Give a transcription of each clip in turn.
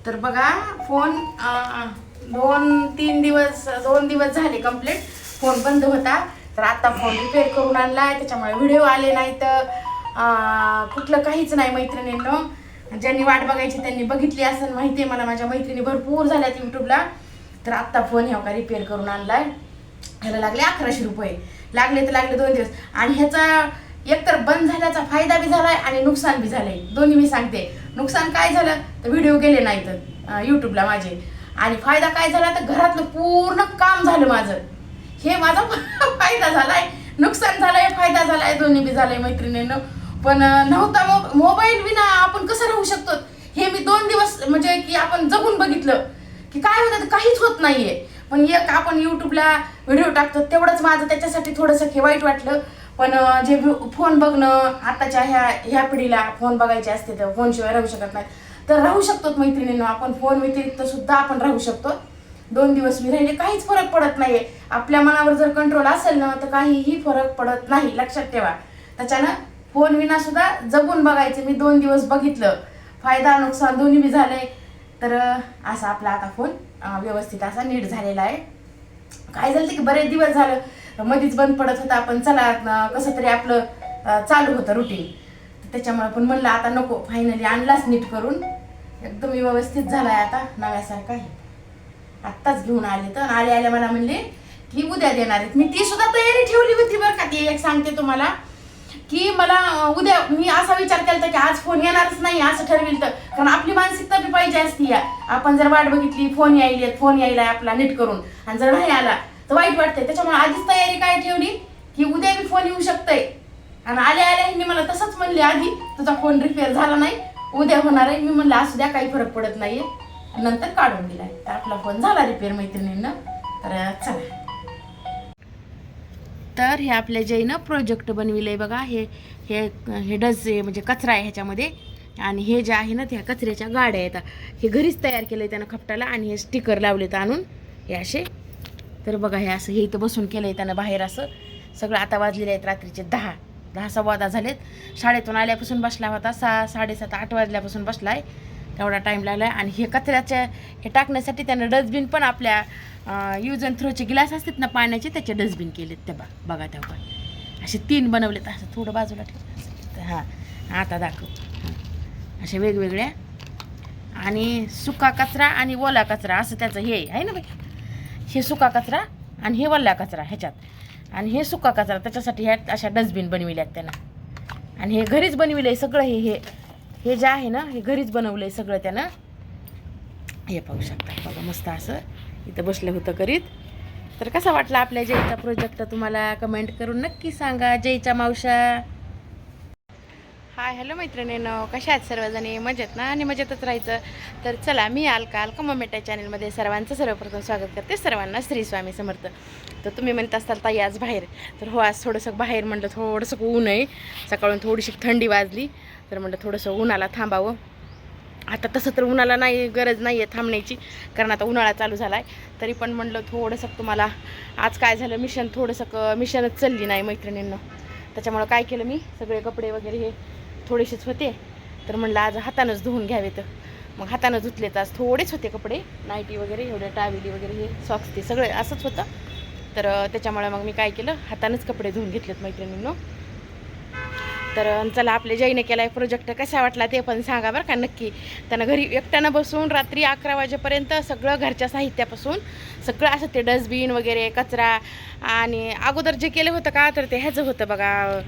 तर बघा फोन 2 दिवस झाले कंप्लीट फोन बंद होता. तर आता फोन रिपेअर करून आणलाय, त्याच्यामुळे व्हिडिओ आले नाही तर कुठलं काहीच नाही. मैत्रिणींनो, ज्यांनी वाट बघायची त्यांनी बघितली असं माहिती आहे मला. माझ्या मैत्रिणी भरपूर झाल्यात यूट्यूबला. तर आत्ता फोन ह्या का रिपेअर करून आणलाय. ह्याला लागले 1100 रुपये. लागले तर लागले 2 दिवस. आणि ह्याचा एकतर बंद झाल्याचा फायदा बी झालाय आणि नुकसान बी झालंय. दोन्ही मी सांगते. नुकसान काय झालं तर व्हिडिओ गेले नाही तर यूट्यूबला माझे, आणि फायदा काय झाला तर घरातलं पूर्ण काम झालं माझं. हे माझा फायदा झालाय, नुकसान झालंय, फायदा झालाय, दोन्ही बी झालंय मैत्रिणींनो. पण नव्हता मोबाईल विना आपण कसं राहू शकतो हे मी 2 दिवस म्हणजे की आपण जगून बघितलं की काय होतं, काहीच होत नाहीये. पण एक आपण यूट्यूबला व्हिडिओ टाकतो तेवढंच माझं त्याच्यासाठी थोडंसं हे वाईट वाटलं. पण जे फोन बघणं आताच्या ह्या पिढीला फोन बघायचे असते तर फोनशिवाय राहू शकत नाही. तर राहू शकतो मैत्रिणींनो, आपण फोन व्यतिरिक्त सुद्धा आपण राहू शकतो. 2 दिवस मी राहिले, काहीच फरक पडत नाहीये. आपल्या मनावर जर कंट्रोल असेल ना तर काहीही फरक पडत नाही, लक्षात ठेवा. त्याच्यानं फोन विना सुद्धा जगून बघायचं. मी 2 दिवस बघितलं, फायदा नुकसान दोन्ही बी झालंय. तर असा आपला आता फोन व्यवस्थित असा नीट झालेला आहे. काय झालं की बरेच दिवस झालं मध्येच बंद पडत होता. आपण चला कसं तरी आपलं चालू होतं रुटीन. त्याच्यामुळे पण म्हणलं आता नको, फायनली आणलाच नीट करून, एकदम व्यवस्थित झालाय आता नव्यासारखा. आत्ताच घेऊन आले तर आले मला म्हणले की उद्या देणार आहेत. मी ती सुद्धा तयारी ठेवली होती बरं का. ती एक सांगते तुम्हाला की मला उद्या, मी असा विचार केला की आज फोन येणारच नाही असं ठरविल तर, कारण आपली मानसिकता बी पाहिजे असती. आपण जर वाट बघितली फोन यायला आपला नीट करून, आणि जर नाही आला तर वाईट वाटतंय. त्याच्यामुळे आधीच तयारी काय ठेवली की उद्या बी फोन येऊ शकतंय. आणि आल्या मला तसंच म्हणले आधी, तुझा फोन रिपेअर झाला नाही, उद्या होणार आहे. मी म्हणलं असू द्या, काही फरक पडत नाहीये. नंतर काढून दिलाय. तर आपला फोन झाला रिपेअर मैत्रिणींना. तर चला, तर हे आपल्या जयनं प्रोजेक्ट बनविलंय बघा. हे डस म्हणजे कचरा आहे ह्याच्यामध्ये, आणि हे जे आहे ना त्या कचऱ्याच्या गाड्या आहेत. हे घरीच तयार केलंय त्यानं खपटाला, आणि हे स्टिकर लावलेत आणून हे असे. तर बघा हे असं हे इथं बसून केलंय त्यानं बाहेर असं सगळं. आता वाजलेले आहेत रात्रीचे 10 सव्वा 10 झालेत. शाळेतून आल्यापासून बसला होता, 6 साडेसात 8 वाजल्यापासून बसलाय, तेवढा टाईम लागलाय. आणि हे कचऱ्याच्या हे टाकण्यासाठी त्यानं डस्टबिन पण आपल्या यूज अँड थ्रोचे ग्लास असतात ना पाण्याचे, त्याचे डस्टबिन केलेत. ते बघा त्या असे 3 बनवलेत. असं थोडं बाजूला ठेव. हां आता दाखव. असे वेगवेगळ्या, आणि सुका कचरा आणि ओला कचरा असं त्याचं हे आहे ना बाई. हे सुका कचरा आणि हे ओला कचरा ह्याच्यात, आणि हे सुका कचरा त्याच्यासाठी ह्या अशा डस्टबिन बनविल्यात त्यानं. आणि हे घरीच बनविलं आहे सगळं. हे जे आहे ना हे घरीच बनवलं आहे सगळं त्यानं. हे पाहू शकता बघा, मस्त असं इथं बसलं होतं करीत. तर कसा वाटला आपल्या जयचा प्रोजेक्ट तुम्हाला कमेंट करून नक्की सांगा. जयच्या मावशा. हाय हॅलो मैत्रिणींनो, कशा आहेत सर्वजणी? मजेत ना? आणि मजेतच राहायचं. तर चला, मी अलका मम्मेट्या चॅनलमध्ये सर्वांचं सर्वप्रथम स्वागत करते. सर्वांना श्री स्वामी समर्थ. तर तुम्ही म्हणत असाल ताई आज बाहेर, तर हो आज थोडंसं बाहेर म्हणलं थोडंसं ऊन आहे. सकाळून थोडीशी थंडी वाजली, तर म्हणलं थोडंसं उन्हाला थांबावं. आता तसं तर उन्हाला नाही, गरज नाही आहे थांबण्याची, कारण आता उन्हाळा चालू झाला आहे. तरी पण म्हणलं थोडंसं तुम्हाला, आज काय झालं मिशनच चालली नाही मैत्रिणींना. त्याच्यामुळं काय केलं मी, सगळे कपडे वगैरे हे थोडेसेच होते, तर म्हणलं आज हातानंच धुवून घ्यावे. तर मग हातानं धुतले. तर आज थोडेच होते कपडे, नाईटी वगैरे एवढे, टावेली वगैरे हे सॉक्स ते सगळे असंच होतं. तर त्याच्यामुळे मग मी काय केलं, हातानंच कपडे धुवून घेतलेत मैत्रिणींनो. तर चला, आपल्या जयने केला आहे प्रोजेक्ट, कसा वाटला ते पण सांगा बरं का नक्की. त्यानं घरी एकट्यानं बसून रात्री 11 वाजेपर्यंत सगळं घरच्या साहित्यापासून सगळं असं ते डस्टबिन वगैरे कचरा, आणि अगोदर जे केलं होतं का तर ते ह्याचं होतं बघा,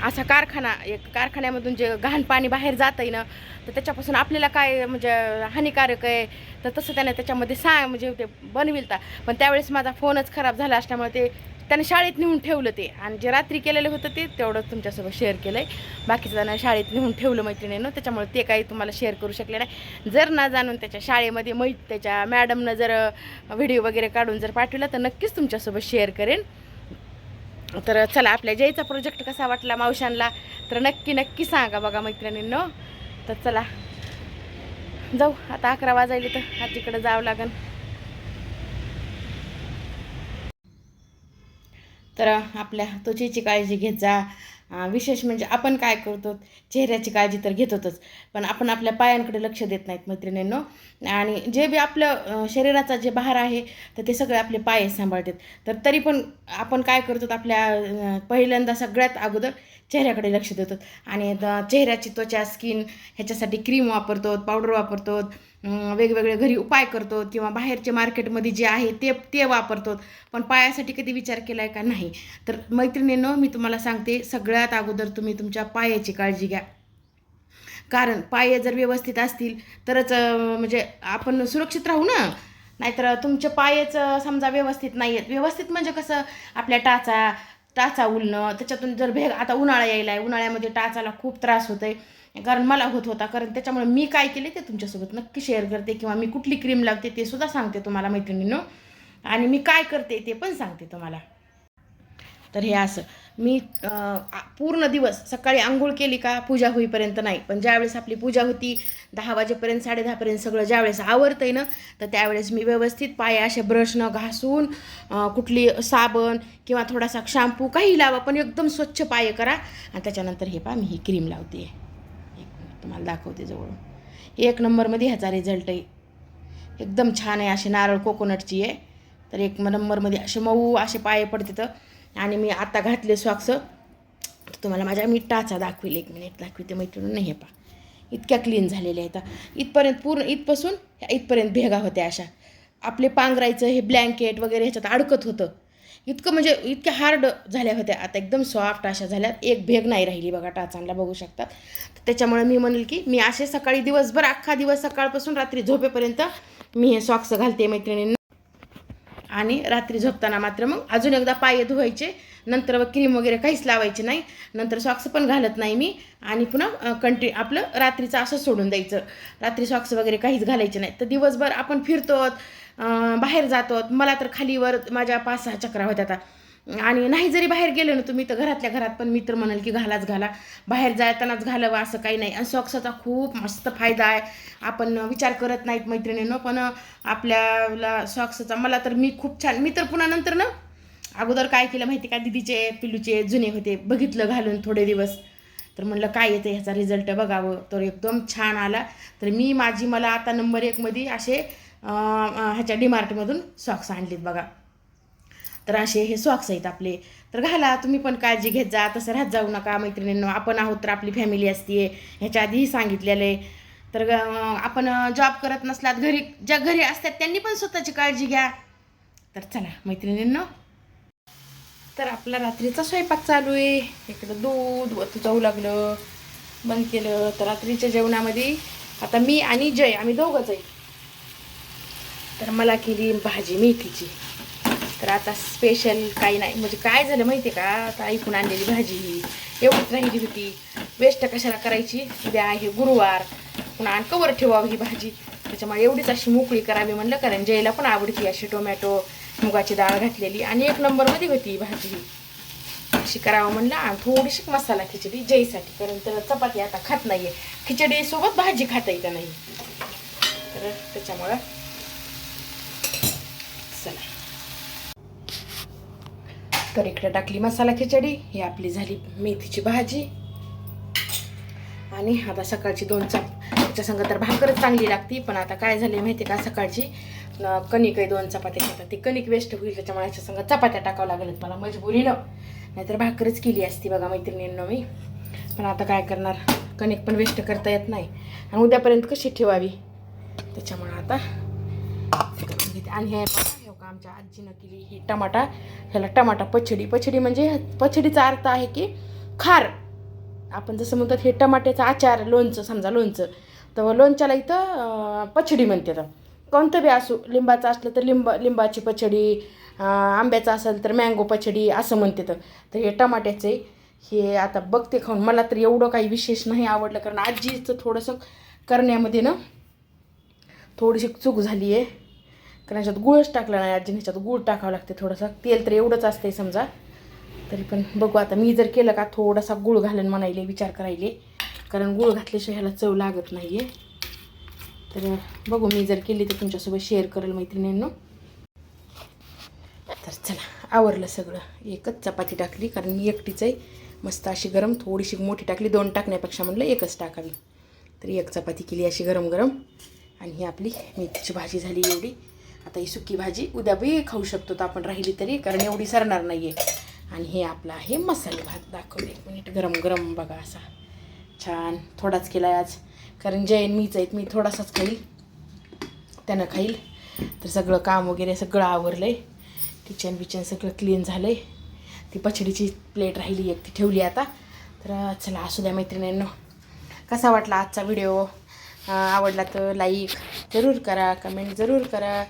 असा कारखान्यामधून जे घाण पाणी बाहेर जात आहे ना, तर त्याच्यापासून आपल्याला काय म्हणजे हानिकारक आहे. तर तसं त्याने त्याच्यामध्ये म्हणजे ते बनविलता. पण त्यावेळेस माझा फोनच खराब झाला असल्यामुळे ते त्याने शाळेत नेऊन ठेवलं ते, आणि जे रात्री केलेलं होतं ते तेवढंच तुमच्यासोबत शेअर केलं आहे. बाकीचं त्यानं शाळेत नेऊन ठेवलं मैत्रिणीनं, त्याच्यामुळे ते काही तुम्हाला शेअर करू शकले नाही. जर ना जाणून त्याच्या शाळेमध्ये त्याच्या मॅडमनं जर व्हिडिओ वगैरे काढून जर पाठवला तर नक्कीच तुमच्यासोबत शेअर करेन. तर चला, आपल्या जयचा प्रोजेक्ट कसा वाटला मावशांना तर नक्की सांगा बघा मैत्रिणींनो. तर चला जाऊ, आता 11 वाजायले तर आजीकडे जावं लागेल. तर आपल्या त्वचेची काळजी घेत जा, विशेष म्हणजे आपण काय करतो, चेहऱ्याची काळजी तर घेतोच, पण आपण आपल्या पायांकडे लक्ष देत नाहीत मैत्रिणींनो. आणि जे बी आपलं शरीराचा जे भार आहे तर ते सगळे आपले पाय सांभाळतात. तर तरी पण आपण काय करतो, आपल्या पहिल्यांदा सगळ्यात अगोदर चेहऱ्याकडे लक्ष देतो. आणि चेहऱ्याची त्वचा स्किन ह्याच्यासाठी क्रीम वापरतो, पावडर वापरतो, वेगवेगळे घरी उपाय करतो, किंवा बाहेरचे मार्केटमध्ये जे आहे ते ते वापरतो. पण पायासाठी कधी विचार केला आहे का? नाही. तर मैत्रिणींनो, मी तुम्हाला सांगते, सगळ्यात अगोदर तुम्ही तुमच्या पायाची काळजी घ्या. कारण पाय जर व्यवस्थित असतील तरच म्हणजे आपण सुरक्षित राहू ना. नाहीतर तुमचे पायच समजा व्यवस्थित नाही आहेत, व्यवस्थित म्हणजे कसं, आपल्या टाचा उलणं, त्याच्यातून जर भेग, आता उन्हाळा यायला आहे, उन्हाळ्यामध्ये टाचाला खूप त्रास होतोय. कारण मला होत होता. कारण त्याच्यामुळे मी काय केले ते तुमच्यासोबत नक्की शेअर करते, किंवा मी कुठली क्रीम लावते ते सुद्धा सांगते तुम्हाला मैत्रिणींनो. आणि मी काय करते ते पण सांगते तुम्हाला. तर हे असं मी पूर्ण दिवस सकाळी आंघोळ केली का पूजा होईपर्यंत नाही, पण ज्यावेळेस आपली पूजा होती 10 वाजेपर्यंत 10:30पर्यंत सगळं ज्यावेळेस आवरतंय ना, तर त्यावेळेस मी व्यवस्थित पाय असे ब्रशनं घासून कुठली साबण किंवा थोडासा शॅम्पू काही लावा, पण एकदम स्वच्छ पाय करा. आणि त्याच्यानंतर हे पहा, मी ही क्रीम लावते. एक मिनिट तुम्हाला दाखवते जवळून. 1 नंबरमध्ये ह्याचा रिझल्ट आहे, एकदम छान आहे. अशी नारळ कोकोनटची आहे. तर 1 नंबरमध्ये असे मऊ असे पाय पडते. तर आणि मी आता घातले सॉक्स, तुम्हाला माझ्या मी टाचा दाखवेल, 1 मिनिट दाखवते मैत्रिणी. हे पहा, इतक्या क्लीन झालेल्या आहेत. इथपर्यंत पूर्ण इथपासून इथपर्यंत भेगा होत्या अशा. आपले पांघरायचं हे ब्लँकेट वगैरे ह्याच्यात अडकत होतं, इतकं म्हणजे इतक्या हार्ड झाल्या होत्या, आता एकदम सॉफ्ट अशा झाल्यात. एक भेग नाही राहिली बघा टाचांना, बघू शकतात. त्याच्यामुळे मी म्हणेल की मी असे सकाळी दिवसभर अख्खा दिवस सकाळपासून रात्री झोपेपर्यंत मी हे सॉक्स घालते मैत्रिणींना. आणि रात्री झोपताना मात्र मग अजून एकदा पाय धुवायचे, नंतर क्रीम वगैरे काहीच लावायचे नाही, नंतर सॉक्स पण घालत नाही मी. आणि पुन्हा आपलं रात्रीचं असं सोडून द्यायचं, रात्री सॉक्स वगैरे काहीच घालायचे नाही. तर दिवसभर आपण फिरतो, बाहेर जातो. मला तर खालीवर माझ्या 5-6 चक्रा होत्या आता. आणि नाही जरी बाहेर गेलो ना तुम्ही, तर घरातल्या घरात पण मी तर म्हणाल की घाला, बाहेर जातानाच घालावं असं काही नाही. आणि सॉक्सचा खूप मस्त फायदा आहे, आपण विचार करत नाहीत मैत्रिणींनो. पण आपल्याला सॉक्सचा, मला तर मी खूप छान, मी तर पुन्हा नंतर ना अगोदर काय केलं माहिती का, दीदीचे पिल्लूचे जुने होते, बघितलं घालून थोडे दिवस, तर म्हणलं काय येतं ह्याचा रिझल्ट बघावं, तर एकदम छान आला. तर मला आता नंबर 1 मध्ये असे ह्याच्या डीमार्टमधून सॉक्स आणलेत बघा. तर असे हे सॉक्स आहेत आपले. तर घाला, तुम्ही पण काळजी घेत जा, तसं राहत जाऊ नका मैत्रिणींनो. आपण आहोत तर आपली फॅमिली असते, ह्याच्या आधीही सांगितलेलं आहे. तर आपण जॉब करत नसलात, ज्या घरी असतात त्यांनी पण स्वतःची काळजी घ्या. तर चला मैत्रिणींनो, तर आपला रात्रीचा स्वयंपाक चालू आहे. इकडं दूध वतू जाऊ लागलं, बंद केलं. तर रात्रीच्या जेवणामध्ये आता मी आणि जय आम्ही दोघंच आहे. तर मला केली भाजी मेथीची. तर आता स्पेशल काही नाही, म्हणजे काय झालं माहिती आहे का, आता ऐकून आणलेली भाजी ही एवढीच राहिली होती, वेस्ट कशाला करायची. उद्या आहे गुरुवार, पुन्हा कवर ठेवावं ही भाजी, त्याच्यामुळे एवढीच अशी मोकळी करावी म्हणलं. कारण जयला पण आवडती अशी टोमॅटो मुगाची डाळ घातलेली, आणि 1 नंबरमध्ये होती ही भाजी ही. अशी करावं म्हणलं. आणि थोडीशी मसाला खिचडी जयसाठी, कारण त्याला चपाती आता खात नाही आहे, खिचडीसोबत भाजी खाता येत नाही, तर त्याच्यामुळं चला. तर इकडे टाकली मसाला खिचडी, ही आपली झाली मेथीची भाजी. आणि आता सकाळची 2 त्याच्या संग तर भाकरच चांगली लागती. पण आता काय झाले माहिती का, सकाळची कणिक आहे, 2 चपात्या घेतात, ती कणिक वेस्ट होईल, त्याच्यामुळे याच्या संग चपात्या टाकावं लागेल मला मजबुरीनं, नाहीतर भाकरच केली असती बघा मैत्रिणींनो मी. पण आता काय करणार, कणिक पण वेस्ट करता येत नाही, आणि उद्यापर्यंत कशी ठेवावी, त्याच्यामुळे आता. आणि हे का आमच्या आजीनं केली ही टमाटा, ह्याला टमाटा पचडी म्हणजे पचडीचा अर्थ आहे की खार. आपण जसं म्हणतात हे टमाट्याचा आचार, लोणचं, समजा लोणचं, तर लोणच्याला इथं पचडी म्हणते. तर कोणतं बी असो, लिंबाचं असलं तर लिंबाची पचडी, आंब्याचं असेल तर मँगो पचडी असं म्हणते. तर हे टमाट्याचे हे आता बघते खाऊन. मला तर एवढं काही विशेष नाही आवडलं, कारण आजीचं थोडंसं करण्यामध्ये ना थोडीशी चूक झाली आहे, कारण ह्याच्यात गुळच टाकला नाही आजीने, ह्याच्यात गूळ टाकावं लागते थोडंसं. तेल तर एवढंच असते समजा, तरी पण बघू आता. मी जर केलं का थोडासा गूळ घालून म्हणायले, विचार करायले, कारण गूळ घातल्याशिवाय ह्याला चव लागत नाही आहे. तर बघू, मी जर केली तर तुमच्यासोबत शेअर करेल मैत्रिणींनो. तर चला, आवरलं सगळं. एकच चपाती टाकली, कारण मी एकटीच आहे, मस्त अशी गरम, थोडीशी मोठी टाकली, 2 टाकण्यापेक्षा म्हटलं एकच टाकावी. तर एक चपाती केली अशी गरम गरम. आणि ही आपली मेथीची भाजी झाली एवढी. आता ही सुकी भाजी उद्या बी खाऊ शकतो तर आपण राहिली तरी, कारण एवढी सरणार नाही आहे. आणि हे आपला आहे मसाले भात. दाखवले 1 मिनिट, गरम गरम बघा असा छान. थोडाच केला आहे आज, कारण जैन मीच आहेत, मी थोडासाच खाईल, त्यानं खाईल. तर सगळं काम वगैरे सगळं आवरलं आहे. किचन बिचन सगळं क्लीन झालं आहे. ती पछडीची प्लेट राहिली एक, ती ठेवली आता. तर चला असू द्या मैत्रिणींनो, कसा वाटला आजचा व्हिडिओ? आवडला तर लाईक जरूर करा, कमेंट जरूर करा.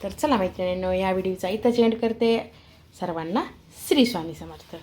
तर चला मैत्रिणींनो, या व्हिडिओचा इथंच एंड करते. सर्वांना श्री स्वामी समर्थ.